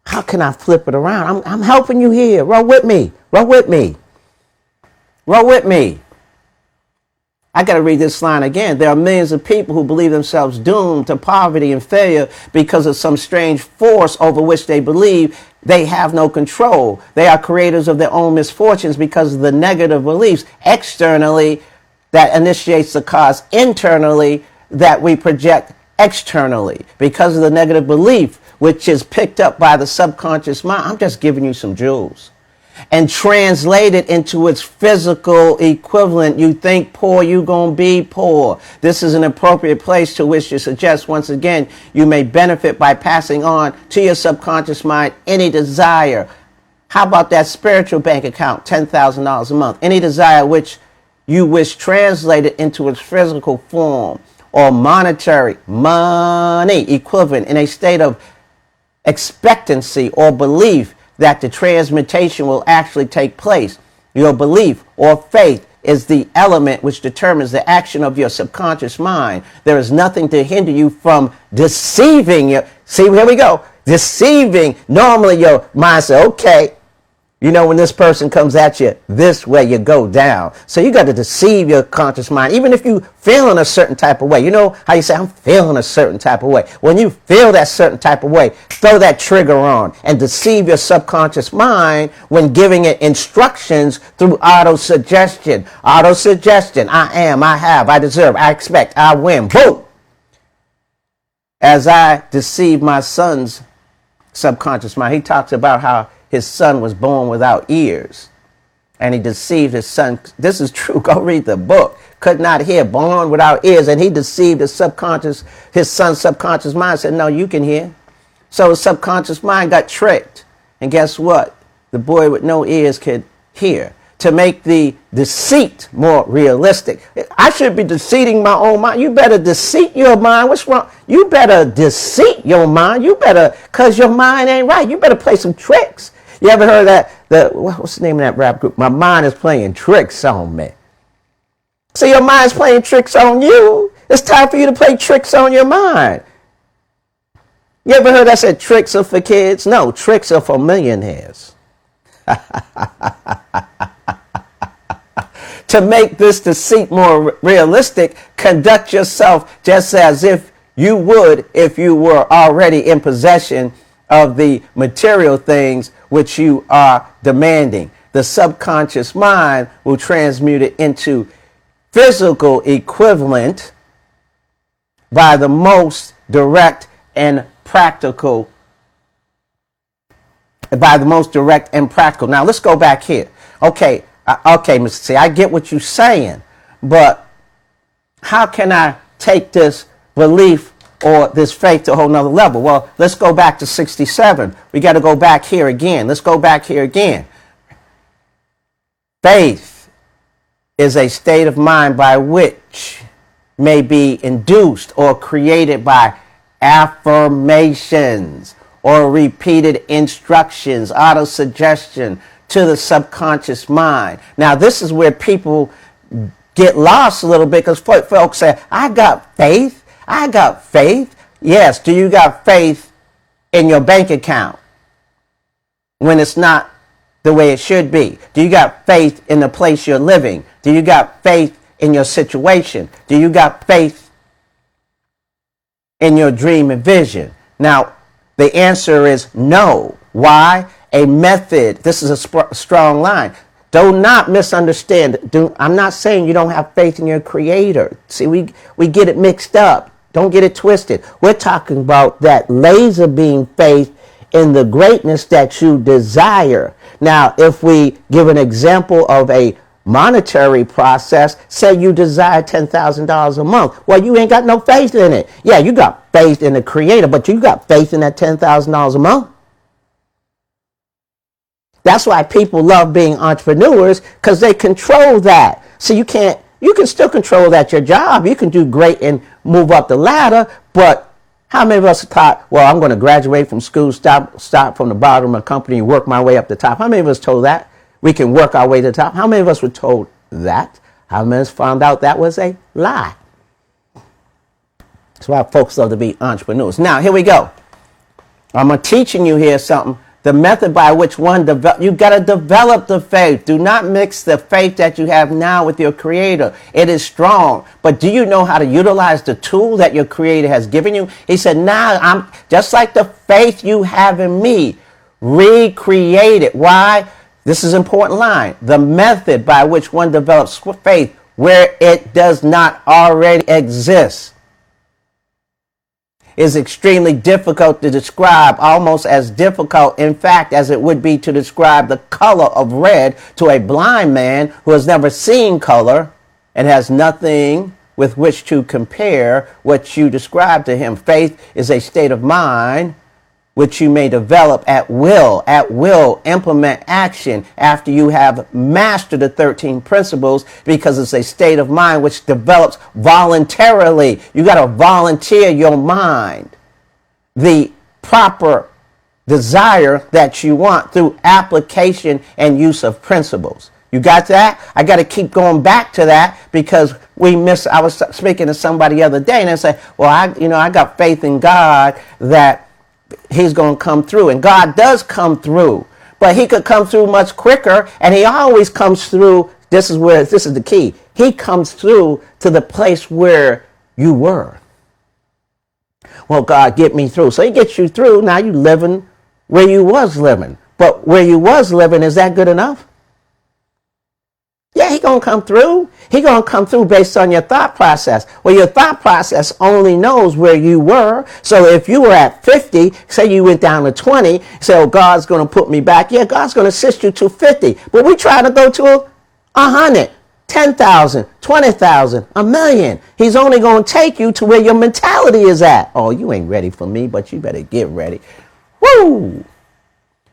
How can I flip it around? I'm helping you here. Roll with me. Roll with me. Roll with me. I got to read this line again. There are millions of people who believe themselves doomed to poverty and failure because of some strange force over which they believe they have no control. They are creators of their own misfortunes because of the negative beliefs externally that initiates the cause internally that we project externally. Because of the negative belief, which is picked up by the subconscious mind. I'm just giving you some jewels. And translate it into its physical equivalent. You think poor, you gonna be poor. This is an appropriate place to which to suggest, once again, you may benefit by passing on to your subconscious mind any desire. How about that spiritual bank account, $10,000 a month? Any desire which you wish translated into its physical form or monetary money equivalent in a state of expectancy or belief that the transmutation will actually take place. Your belief or faith is the element which determines the action of your subconscious mind. There is nothing to hinder you from deceiving you. See, here we go. Deceiving. Normally your mind says, okay, you know, when this person comes at you this way, you go down. So you got to deceive your conscious mind, even if you feeling a certain type of way. You know how you say, I'm feeling a certain type of way. When you feel that certain type of way, throw that trigger on and deceive your subconscious mind when giving it instructions through auto-suggestion. Auto-suggestion. I am, I have, I deserve, I expect, I win. Boom! As I deceive my son's subconscious mind, he talks about how his son was born without ears, and he deceived his son. This is true. Go read the book. Could not hear, born without ears, and he deceived his son's subconscious mind. Said, no, you can hear. So his subconscious mind got tricked, and guess what? The boy with no ears could hear. To make the deceit more realistic, I should be deceiving my own mind. You better deceit your mind. What's wrong? You better deceit your mind. You better, because your mind ain't right. You better play some tricks. You ever heard that? What's the name of that rap group? My mind is playing tricks on me. So your mind's playing tricks on you. It's time for you to play tricks on your mind. You ever heard that said tricks are for kids? No, tricks are for millionaires. To make this deceit more realistic, conduct yourself just as if you would if you were already in possession of the material things which you are demanding. The subconscious mind will transmute it into physical equivalent by the most direct and practical. Now let's go back here. Okay, Mr. C, I get what you're saying, but how can I take this belief or this faith to a whole nother level? Well, let's go back to 67. We got to go back here again. Let's go back here again. Faith is a state of mind by which may be induced or created by affirmations or repeated instructions, auto-suggestion to the subconscious mind. Now, this is where people get lost a little bit because folks say, I got faith. I got faith. Yes, do you got faith in your bank account when it's not the way it should be? Do you got faith in the place you're living? Do you got faith in your situation? Do you got faith in your dream and vision? Now, the answer is no. Why? A method. This is a strong line. Do not misunderstand. I'm not saying you don't have faith in your creator. See, we get it mixed up. Don't get it twisted. We're talking about that laser beam faith in the greatness that you desire. Now, if we give an example of a monetary process, say you desire $10,000 a month. Well, you ain't got no faith in it. Yeah, you got faith in the creator, but you got faith in that $10,000 a month. That's why people love being entrepreneurs, because they control that. So you can still control that your job. You can do great and move up the ladder, but how many of us are taught, well, I'm going to graduate from school, start from the bottom of the company and work my way up the top? How many of us told that? We can work our way to the top. How many of us were told that? How many of us found out that was a lie? That's why folks love to be entrepreneurs. Now, here we go. I'm teaching you here something. The method by which one you got to develop the faith. Do not mix the faith that you have now with your Creator. It is strong. But do you know how to utilize the tool that your Creator has given you? He said, now I'm just like the faith you have in me. Recreate it. Why? This is an important line. The method by which one develops faith where it does not already exist is extremely difficult to describe, almost as difficult, in fact, as it would be to describe the color of red to a blind man who has never seen color and has nothing with which to compare what you describe to him. Faith is a state of mind which you may develop at will implement action after you have mastered the 13 principles, because it's a state of mind which develops voluntarily. You got to volunteer your mind the proper desire that you want through application and use of principles. You got that? I got to keep going back to that, because I was speaking to somebody the other day and they said, well, I got faith in God that He's going to come through. And God does come through, but He could come through much quicker. And He always comes through. This is the key. He comes through to the place where you were. Well, God, get me through. So He gets you through. Now you living where you was living. But where you was living, is that good enough? Yeah, He going to come through. He going to come through based on your thought process. Well, your thought process only knows where you were. So if you were at 50, say you went down to 20, say, oh, God's going to put me back. Yeah, God's going to assist you to 50. But we try to go to 100, 10,000, 20,000, a million. He's only going to take you to where your mentality is at. Oh, you ain't ready for me, but you better get ready. Woo!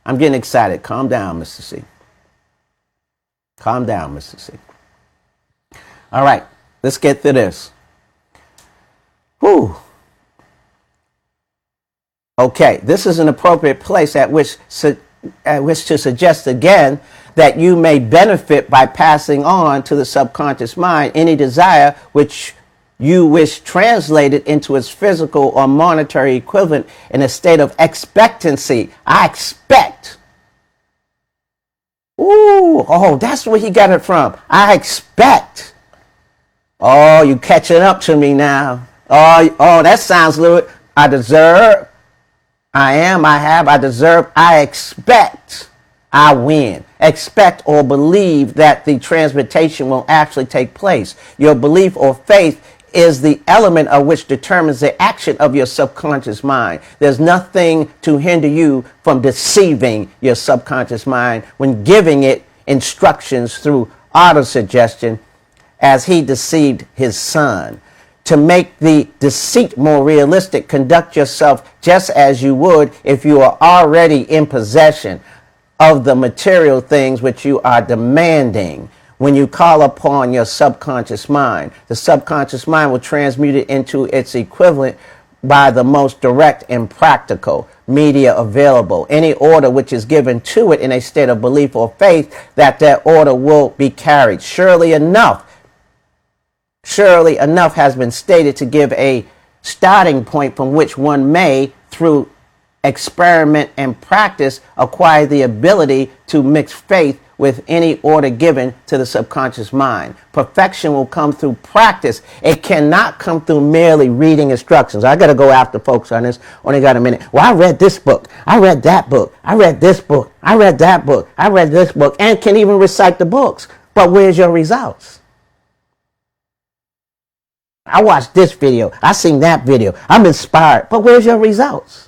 I'm getting excited. Calm down, Mr. C. Calm down, Mr. C. All right, let's get to this. Whew. Okay, this is an appropriate place at which to suggest again that you may benefit by passing on to the subconscious mind any desire which you wish translated into its physical or monetary equivalent in a state of expectancy. I expect. Ooh, oh, that's where he got it from. I expect. Oh, you catching up to me now. Oh, that sounds a little. I deserve. I am. I have. I deserve. I expect. I win. Expect or believe that the transmutation will actually take place. Your belief or faith is the element of which determines the action of your subconscious mind. There's nothing to hinder you from deceiving your subconscious mind when giving it instructions through autosuggestion, as he deceived his son. To make the deceit more realistic, conduct yourself just as you would if you are already in possession of the material things which you are demanding. When you call upon your subconscious mind, the subconscious mind will transmute it into its equivalent by the most direct and practical media available. Any order which is given to it in a state of belief or faith that order will be carried. Surely enough has been stated to give a starting point from which one may, through experiment and practice, acquire the ability to mix faith with any order given to the subconscious mind. Perfection will come through practice. It cannot come through merely reading instructions. I got to go after folks on this. Only got a minute. Well, I read this book. I read that book. I read this book. I read that book. I read this book, and can even recite the books. But where's your results? I watched this video. I seen that video. I'm inspired. But where's your results?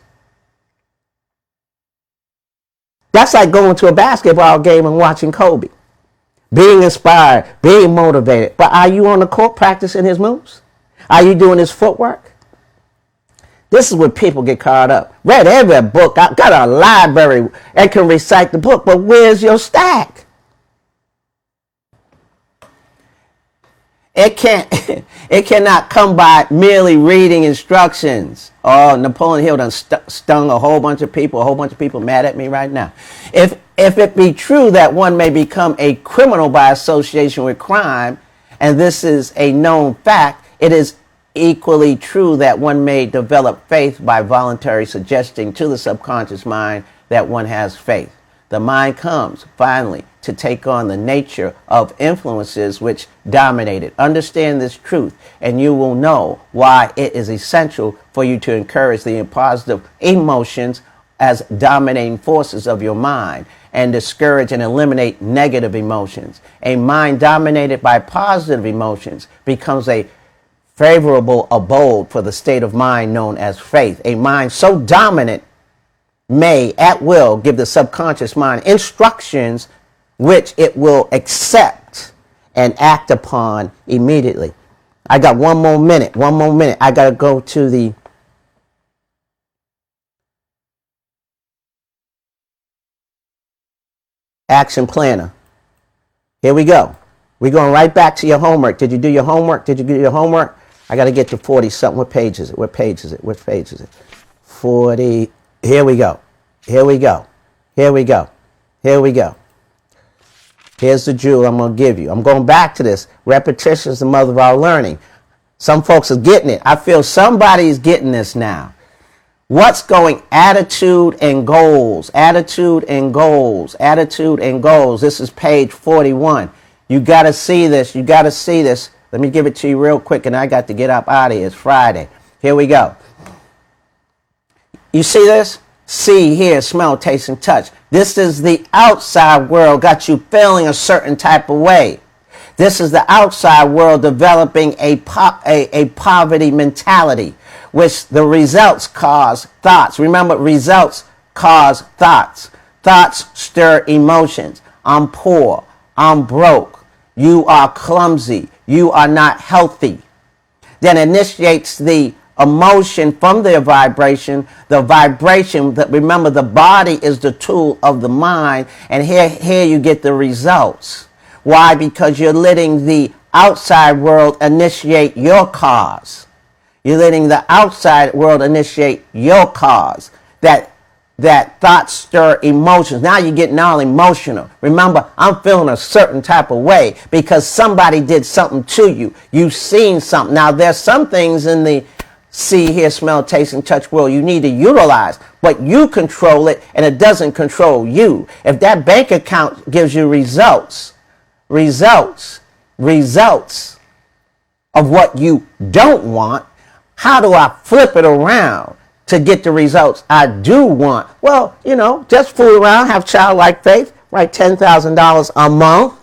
That's like going to a basketball game and watching Kobe. Being inspired, being motivated. But are you on the court practicing his moves? Are you doing his footwork? This is where people get caught up. Read every book. I got a library and can recite the book, but where's your stack? It cannot come by merely reading instructions. Oh, Napoleon Hill done stung a whole bunch of people mad at me right now. If it be true that one may become a criminal by association with crime, and this is a known fact, it is equally true that one may develop faith by voluntarily suggesting to the subconscious mind that one has faith. The mind comes, finally, to take on the nature of influences which dominate it. Understand this truth, and you will know why it is essential for you to encourage the positive emotions as dominating forces of your mind and discourage and eliminate negative emotions. A mind dominated by positive emotions becomes a favorable abode for the state of mind known as faith. A mind so dominant may at will give the subconscious mind instructions which it will accept and act upon immediately. I got one more minute. I got to go to the Action Planner. Here we go. We're going right back to your homework. Did you do your homework? I got to get to 40 something. What page is it? 40. Here we go. Here's the jewel I'm going to give you. I'm going back to this. Repetition is the mother of our learning. Some folks are getting it. I feel somebody's getting this now. What's going? Attitude and goals. This is page 41. You got to see this. Let me give it to you real quick, and I got to get up out of here. It's Friday. Here we go. You see this? See, hear, smell, taste, and touch. This is the outside world got you feeling a certain type of way. This is the outside world developing a poverty mentality, which the results cause thoughts. Remember, results cause thoughts. Thoughts stir emotions. I'm poor. I'm broke. You are clumsy. You are not healthy. Then initiates the emotion from their vibration. The vibration, that remember, the body is the tool of the mind, and here you get the results. Why? Because you're letting the outside world initiate your cause. You're letting the outside world initiate your cause. That thoughts stir emotions. Now you're getting all emotional. Remember, I'm feeling a certain type of way because somebody did something to you. You've seen something. Now there's some things in the see, hear, smell, taste, and touch world you need to utilize, but you control it and it doesn't control you. If that bank account gives you results of what you don't want, how do I flip it around to get the results I do want? Well, just fool around, have childlike faith, write $10,000 a month,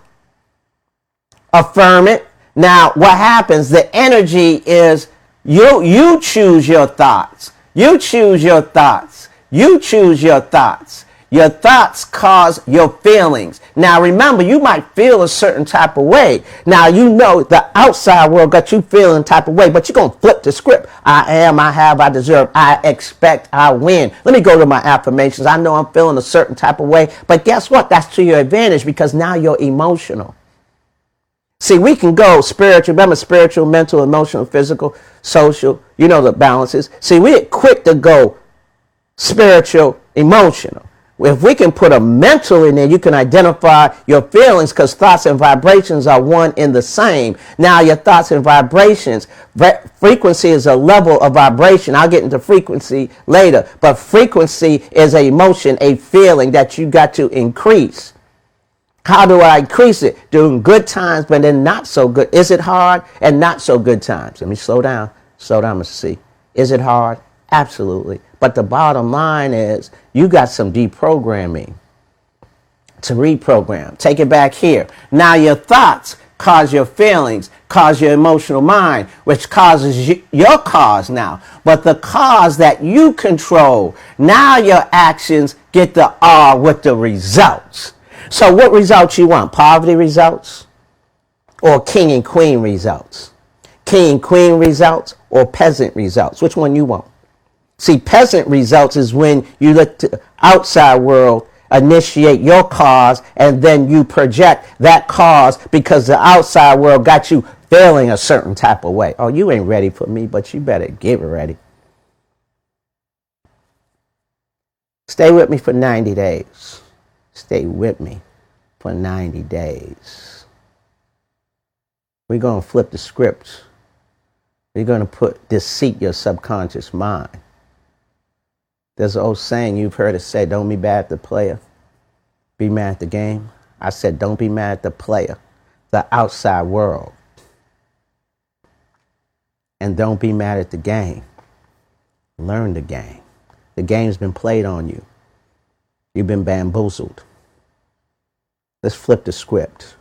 affirm it. Now, what happens? The energy is you choose your thoughts. You choose your thoughts. Your thoughts cause your feelings. Now remember, you might feel a certain type of way. Now the outside world got you feeling a type of way, but you're going to flip the script. I am, I have, I deserve, I expect, I win. Let me go to my affirmations. I know I'm feeling a certain type of way, but guess what? That's to your advantage because now you're emotional. See, we can go spiritual, remember spiritual, mental, emotional, physical, social, the balances. See, we're quick to go spiritual, emotional. If we can put a mental in there, you can identify your feelings because thoughts and vibrations are one and the same. Now, your thoughts and vibrations, frequency is a level of vibration. I'll get into frequency later, but frequency is an emotion, a feeling that you got to increase. How do I increase it? During good times, but then not so good. Is it hard? And not so good times. Let me slow down, let's see. Is it hard? Absolutely. But the bottom line is you got some deprogramming to reprogram. Take it back here. Now your thoughts cause your feelings, cause your emotional mind, which causes your cause now. But the cause that you control, now your actions get the R with the results. So what results you want? Poverty results or king and queen results? King and queen results or peasant results? Which one you want? See, peasant results is when you let the outside world initiate your cause, and then you project that cause because the outside world got you feeling a certain type of way. Oh, you ain't ready for me, but you better get ready. Stay with me for 90 days. Stay with me for 90 days. We're going to flip the script. We're going to deceit your subconscious mind. There's an old saying you've heard it say, don't be mad at the player, be mad at the game. I said, don't be mad at the player, the outside world. And don't be mad at the game. Learn the game. The game's been played on you. You've been bamboozled. Let's flip the script.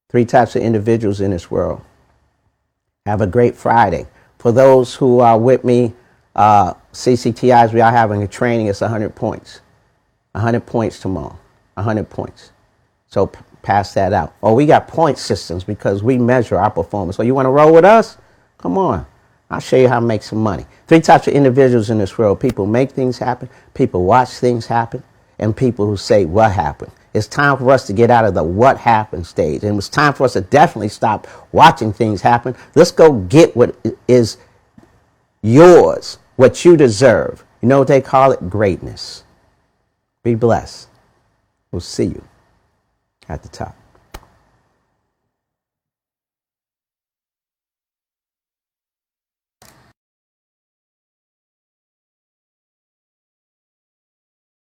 3 types of individuals in this world. Have a great Friday. For those who are with me, CCTIs, we are having a training. It's 100 points. 100 points tomorrow. 100 points. So pass that out. Oh, we got point systems because we measure our performance. So you want to roll with us? Come on. I'll show you how to make some money. 3 types of individuals in this world. People make things happen. People watch things happen. And people who say, what happened? It's time for us to get out of the what happened stage. And it's time for us to definitely stop watching things happen. Let's go get what is yours, what you deserve. You know what they call it? Greatness. Be blessed. We'll see you at the top.